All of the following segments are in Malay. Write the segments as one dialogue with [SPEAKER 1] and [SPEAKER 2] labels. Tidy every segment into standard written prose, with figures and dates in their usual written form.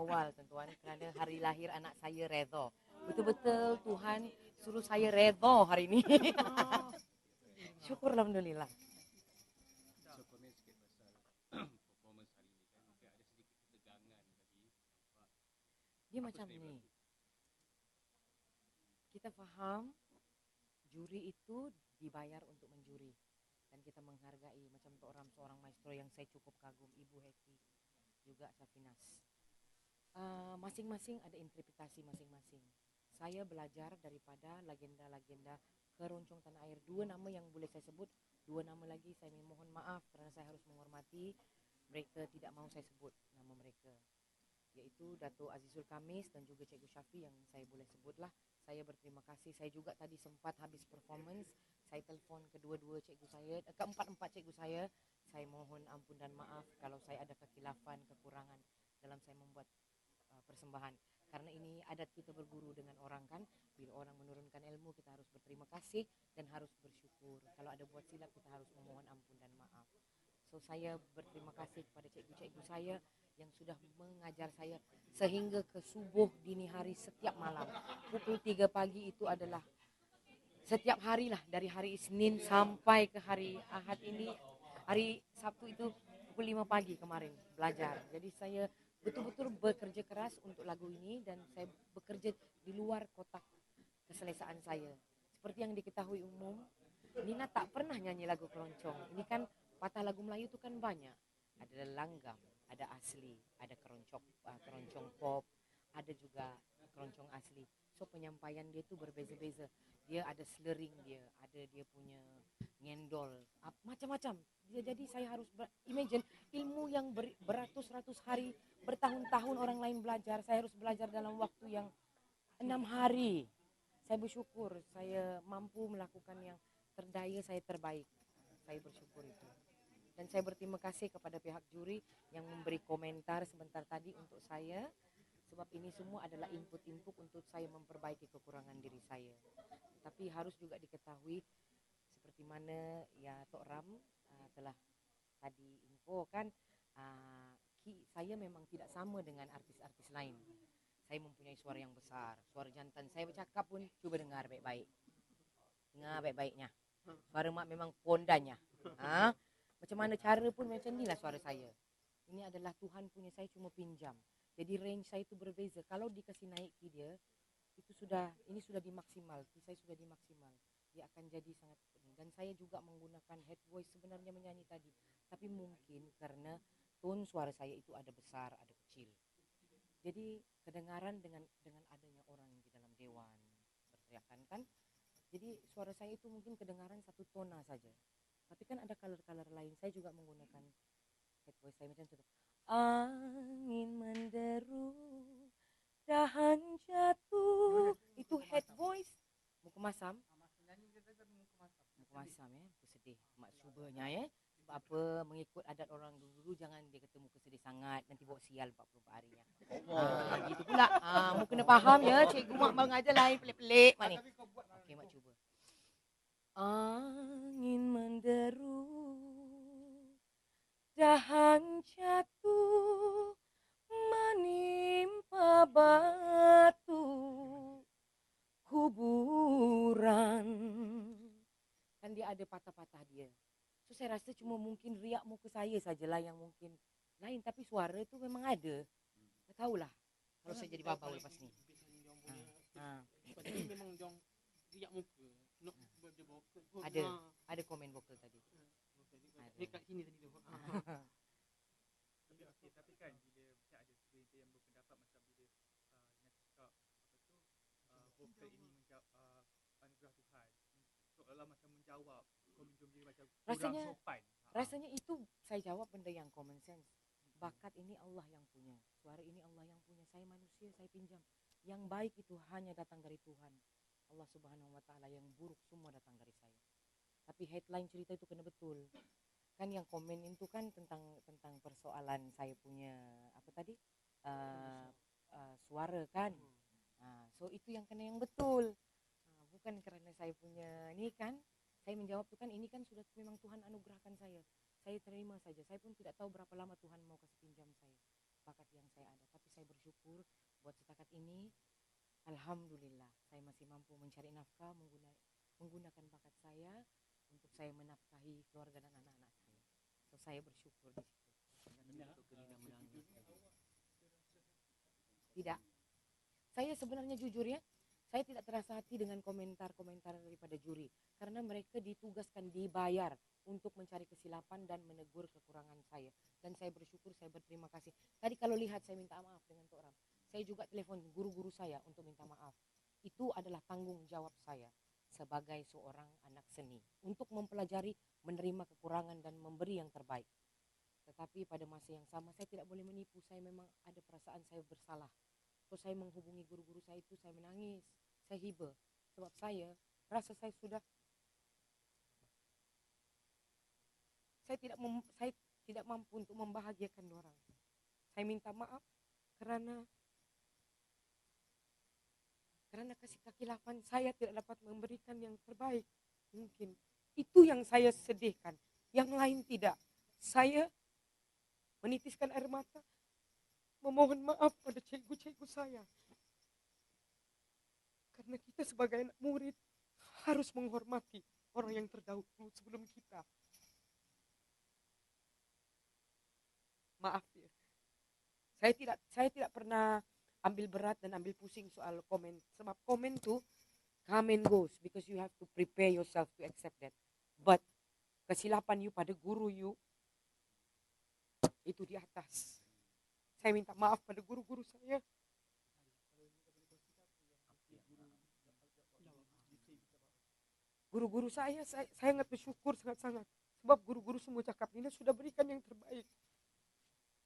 [SPEAKER 1] awal tuan-tuan kerana hari lahir anak saya redha. Betul-betul Tuhan suruh saya redha hari ini. Syukur alhamdulillah.
[SPEAKER 2] Komen sikit pasal performance hari ni kan, mungkin ada sedikit ketegangan tadi nampak.
[SPEAKER 1] Dia macam ni. Kita faham juri itu dibayar untuk menjuri dan kita menghargai macam Tok Ram seorang maestro yang saya cukup kagum, Ibu Heti juga Safinas. Masing-masing ada interpretasi masing-masing. Saya belajar daripada legenda-legenda keroncong tanah air. 2 nama yang boleh saya sebut, 2 nama lagi saya mohon maaf kerana saya harus menghormati mereka, tidak mahu saya sebut nama mereka, iaitu Dato' Azizul Kamis dan juga Cikgu Syafi yang saya boleh sebutlah. Saya berterima kasih. Saya juga tadi sempat habis performance, saya telefon kedua-dua cikgu saya, keempat-empat cikgu saya. Saya mohon ampun dan maaf kalau saya ada kekilafan, kekurangan dalam saya membuat persembahan. Karena ini adat kita berguru dengan orang kan. Bila orang menurunkan ilmu, kita harus berterima kasih dan harus bersyukur. Kalau ada buat silap, kita harus memohon ampun dan maaf. So saya berterima kasih kepada cikgu-cikgu saya yang sudah mengajar saya sehingga ke subuh dini hari setiap malam. Pukul 3 pagi itu adalah setiap hari lah, dari hari Isnin sampai ke hari Ahad ini. Hari Sabtu itu pukul 5 pagi kemarin belajar. Jadi saya betul-betul bekerja keras untuk lagu ini dan saya bekerja di luar kotak keselesaan saya. Seperti yang diketahui umum, Nina tak pernah nyanyi lagu keroncong. Ini kan patah lagu Melayu itu kan banyak. Ada langgam, ada asli, ada keroncong pop, ada juga keroncong asli. So penyampaian dia tu berbeza-beza. Dia ada slurring dia, ada dia punya ngendol, macam-macam. Jadi saya harus imagine ilmu yang beratus-ratus hari, bertahun-tahun orang lain belajar, saya harus belajar dalam waktu yang 6 hari. Saya bersyukur saya mampu melakukan yang terdaya saya terbaik. Saya bersyukur itu. Dan saya berterima kasih kepada pihak juri yang memberi komentar sebentar tadi untuk saya. Sebab ini semua adalah input-input untuk saya memperbaiki kekurangan diri saya. Tapi harus juga diketahui seperti mana ya Tok Ram telah tadi info kan, saya memang tidak sama dengan artis-artis lain. Saya mempunyai suara yang besar, suara jantan. Saya bercakap pun cuba dengar baik-baik. Dengar baik-baiknya. Suara mak memang pondanya. Macam mana cara pun macam inilah suara saya. Ini adalah Tuhan punya, saya cuma pinjam. Jadi range saya itu berbeza. Kalau dikasih naiki dia, itu ini sudah dimaksimal. Saya sudah dimaksimal. Dia akan jadi sangat pening. Dan saya juga menggunakan head voice sebenarnya menyanyi tadi. Tapi mungkin karena tone suara saya itu ada besar, ada kecil. Jadi kedengaran dengan adanya orang di dalam dewan berteriakan kan. Jadi suara saya itu mungkin kedengaran satu tona saja. Tapi kan ada color-color lain. Saya juga menggunakan head voice saya macam itu. Angin menderu, dahan jatuh. Itu head voice. Muka masam. Muka masam ya. Muka sedih. Mak subanya ya. Sebab apa, mengikut adat orang dulu jangan dia kata muka sedih sangat. Nanti bawa sial 44 harinya. Gitu pula. Mu kena faham ya. Cikgu mak mengajar lain pelik-pelik. Mak ni. Okey, mak cuba. Angin menderu, dahan jatuh, menimpa batu kuburan. Kan dia ada patah-patah dia. So saya rasa cuma mungkin riak muka saya sajalah yang mungkin lain. Tapi suara tu memang ada. Tak tahulah kalau saya jadi babau lepas ni.
[SPEAKER 3] Jadi memang jong riak muka. Nak dia vokal pun.
[SPEAKER 1] Ada komen vokal tadi.
[SPEAKER 3] Dekat sini tadi tu.
[SPEAKER 4] Tapi kan bila macam ada berita yang berpendapat macam bila nak cakap vokal ini anugerah Tuhan, seolah macam menjawab komen dia macam kurang sopan.
[SPEAKER 1] Rasanya itu saya jawab benda yang common sense. Bakat ini Allah yang punya, suara ini Allah yang punya. Saya manusia, saya pinjam. Yang baik itu hanya datang dari Tuhan Allah Subhanahu Wa Taala, yang buruk semua datang dari saya. Tapi headline cerita itu kena betul. Kan yang komen itu kan tentang persoalan saya punya apa tadi, suara kan. So itu yang kena yang betul. Bukan kerana saya punya ini kan. Saya menjawab tu kan, ini kan sudah memang Tuhan anugerahkan saya. Saya terima saja. Saya pun tidak tahu berapa lama Tuhan mau kasih pinjam saya bakat yang saya ada. Tapi saya bersyukur buat setakat ini. Alhamdulillah saya masih mampu mencari nafkah menggunakan bakat saya untuk saya menafkahi keluarga dan anak-anak saya. So saya bersyukur di situ. Tidak. Saya sebenarnya jujur ya, saya tidak terasa hati dengan komentar-komentar daripada juri. Karena mereka ditugaskan, dibayar untuk mencari kesilapan dan menegur kekurangan saya. Dan saya bersyukur, saya berterima kasih. Tadi kalau lihat saya minta maaf dengan orang. Saya juga telepon guru-guru saya untuk minta maaf. Itu adalah tanggung jawab saya sebagai seorang anak seni. Untuk mempelajari, menerima kekurangan dan memberi yang terbaik. Tetapi pada masa yang sama saya tidak boleh menipu. Saya memang ada perasaan saya bersalah. So saya menghubungi guru-guru saya itu, saya menangis, saya hiba. Sebab saya rasa saya sudah, saya tidak mampu untuk membahagiakan orang. Saya minta maaf karena kekhilafan saya tidak dapat memberikan yang terbaik mungkin. Itu yang saya sedihkan. Yang lain tidak. Saya menitiskan air mata, memohon maaf pada cikgu-cikgu saya. Karena kita sebagai anak murid harus menghormati orang yang terdahulu sebelum kita. Maaf ya. Saya tidak pernah ambil berat dan ambil pusing soal komen. Sebab komen tuh come and goes because you have to prepare yourself to accept that. But kesilapan you pada guru you itu di atas. Saya minta maaf pada guru-guru saya. Guru-guru saya sangat bersyukur sangat-sangat. Sebab guru-guru semua cakap, Nina sudah berikan yang terbaik.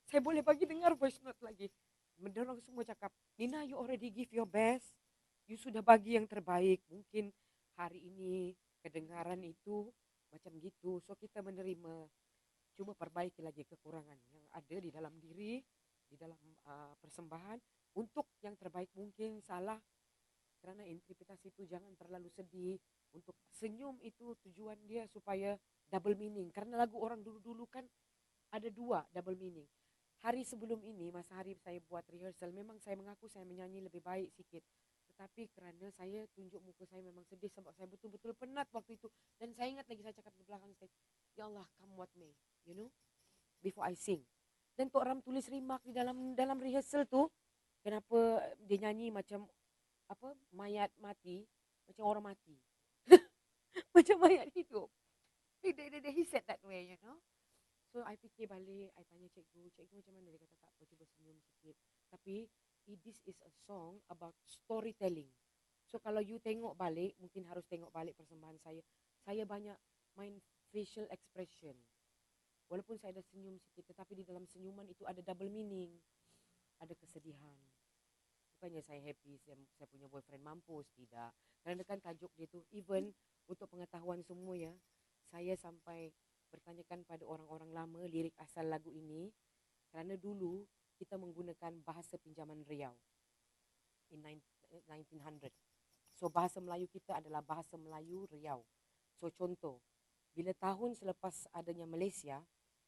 [SPEAKER 1] Saya boleh bagi dengar voice note lagi. Mendorong semua cakap, Nina you already give your best. You sudah bagi yang terbaik. Mungkin hari ini kedengaran itu macam gitu. So kita menerima. Cuma perbaiki lagi kekurangan yang ada di dalam diri, di dalam persembahan. Untuk yang terbaik mungkin salah. Karena interpretasi itu jangan terlalu sedih. Untuk senyum itu tujuan dia supaya double meaning. Karena lagu orang dulu-dulu kan ada dua double meaning. Hari sebelum ini, masa hari saya buat rehearsal, memang saya mengaku saya menyanyi lebih baik sikit. Tetapi karena saya tunjuk muka saya memang sedih sebab saya betul-betul penat waktu itu. Dan saya ingat lagi saya cakap di belakang stage, ya Allah come what may, you know, before I sing. Dan Tok Ram tulis remark di dalam rehearsal tuh, kenapa dia nyanyi macam apa mayat mati, macam orang mati. Macam mayat hidup. He said that way, you know. So I fikir balik, I tanya cikgu macam mana, dia kata tak apa, cuba senyum sikit. Tapi this is a song about storytelling. So kalau you tengok balik, mungkin harus tengok balik persembahan saya. Saya banyak main facial expression. Walaupun saya ada senyum sikit, tetapi di dalam senyuman itu ada double meaning. Ada kesedihan. Bukannya saya happy, saya punya boyfriend mampus, tidak. Karena kan tajuk dia tu, even untuk pengetahuan semua ya, saya sampai bertanyakan pada orang-orang lama lirik asal lagu ini. Kerana dulu kita menggunakan bahasa pinjaman Riau in 1900. So bahasa Melayu kita adalah bahasa Melayu Riau. So contoh, bila tahun selepas adanya Malaysia,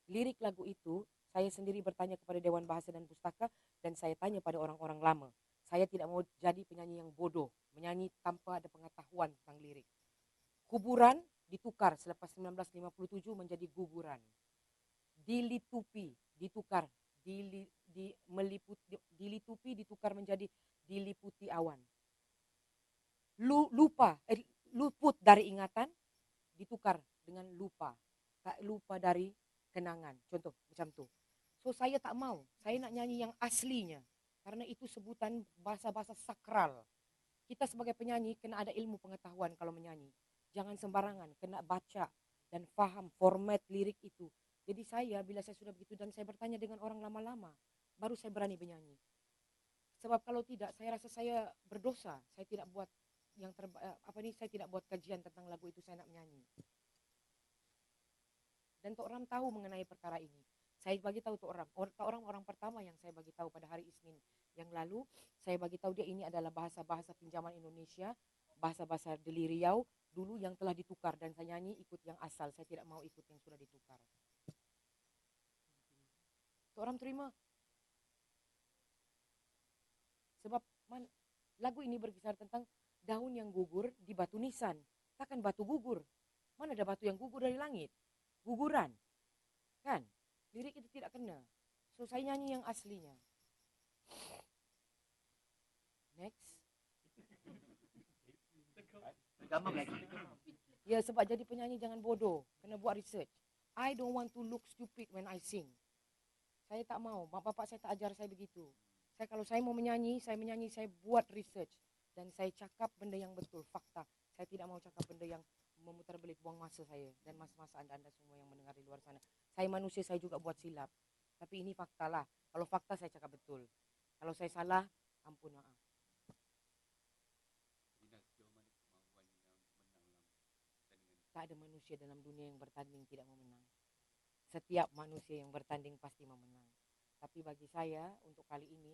[SPEAKER 1] lirik lagu itu saya sendiri bertanya kepada Dewan Bahasa dan Pustaka dan saya tanya pada orang-orang lama. Saya tidak mau jadi penyanyi yang bodoh, menyanyi tanpa ada pengetahuan tentang lirik. Kuburan ditukar selepas 1957 menjadi guguran. Dilitupi ditukar, dilitupi ditukar menjadi diliputi awan. Luput dari ingatan ditukar dengan lupa. Tak lupa dari kenangan. Contoh macam tu. So saya tak mau, saya nak nyanyi yang aslinya. Karena itu sebutan bahasa-bahasa sakral. Kita sebagai penyanyi kena ada ilmu pengetahuan kalau menyanyi. Jangan sembarangan, kena baca dan faham format lirik itu. Jadi saya bila saya sudah begitu dan saya bertanya dengan orang lama-lama, baru saya berani bernyanyi. Sebab kalau tidak, saya rasa saya berdosa. Saya tidak buat saya tidak buat kajian tentang lagu itu, saya nak menyanyi. Dan Tok Ram tahu mengenai perkara ini. Saya bagi tahu Tok Ram. Orang pertama yang saya bagi tahu pada hari Isnin yang lalu, saya bagi tahu dia ini adalah bahasa-bahasa pinjaman Indonesia, bahasa-bahasa Deli Riau dulu yang telah ditukar dan saya nyanyi ikut yang asal. Saya tidak mau ikut yang sudah ditukar. Tok Ram terima. Lagu ini berkisar tentang daun yang gugur di batu nisan. Takkan batu gugur. Mana ada batu yang gugur dari langit? Guguran. Kan? Lirik itu tidak kena. So saya nyanyi yang aslinya. Next.
[SPEAKER 5] Gampang lagi.
[SPEAKER 1] Ya sebab jadi penyanyi jangan bodoh. Kena buat research. I don't want to look stupid when I sing. Saya tak mau. Bapak saya tak ajar saya begitu. Kalau saya mau menyanyi, saya buat research. Dan saya cakap benda yang betul, fakta. Saya tidak mau cakap benda yang memutar balik buang masa saya. Dan masa-masa anda semua yang mendengar di luar sana. Saya manusia, saya juga buat silap. Tapi ini fakta lah. Kalau fakta saya cakap betul. Kalau saya salah, ampun maaf.
[SPEAKER 2] Rina, sejauh mana kemampuan Rina untuk menang dalam pertandingan?
[SPEAKER 1] Tak ada manusia dalam dunia yang bertanding tidak mau menang. Setiap manusia yang bertanding pasti mau menang. Tapi bagi saya, untuk kali ini,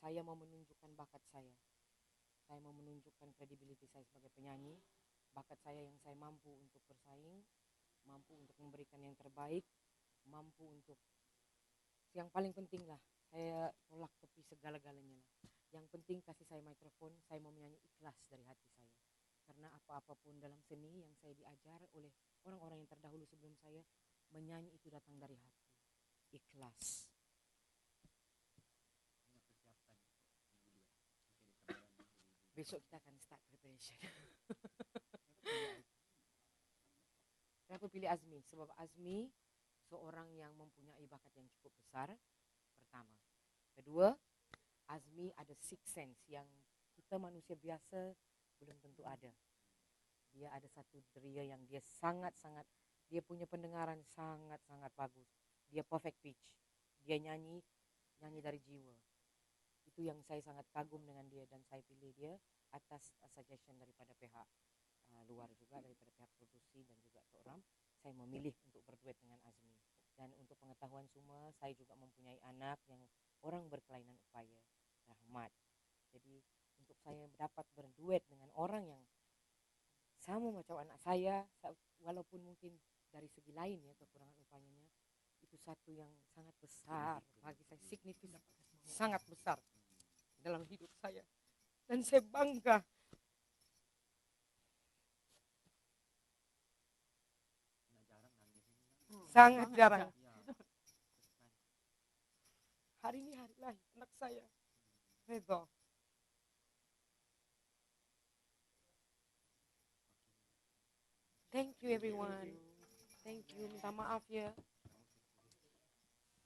[SPEAKER 1] saya mau menunjukkan bakat saya. Saya mau menunjukkan kredibilitas saya sebagai penyanyi. Bakat saya yang saya mampu untuk bersaing, mampu untuk memberikan yang terbaik, mampu untuk yang paling penting lah, saya tolak tepi segala-galanya lah. Yang penting kasih saya mikrofon, saya mau menyanyi ikhlas dari hati saya. Karena apa-apapun dalam seni yang saya diajar oleh orang-orang yang terdahulu sebelum saya, menyanyi itu datang dari hati. Ikhlas. Besok kita akan start preparation. Kenapa pilih Azmi? Sebab Azmi seorang yang mempunyai bakat yang cukup besar, pertama. Kedua, Azmi ada sixth sense yang kita manusia biasa belum tentu ada. Dia ada satu deria yang dia sangat-sangat, dia punya pendengaran sangat-sangat bagus. Dia perfect pitch. Dia nyanyi dari jiwa. Itu yang saya sangat kagum dengan dia dan saya pilih dia atas suggestion daripada pihak luar juga, daripada pihak produksi dan juga seorang. Saya memilih untuk berduet dengan Azmi. Dan untuk pengetahuan semua, saya juga mempunyai anak yang orang berkelainan upaya, Rahmat. Jadi untuk saya dapat berduet dengan orang yang sama macam anak saya, walaupun mungkin dari segi lain ya kekurangan upayanya, itu satu yang sangat besar bagi saya, signifikan, sangat besar dalam hidup saya. Dan saya bangga. Sangat jarang. Hari ini hari lahir anak saya, Reza. Thank you everyone. Thank you. Minta maaf ya.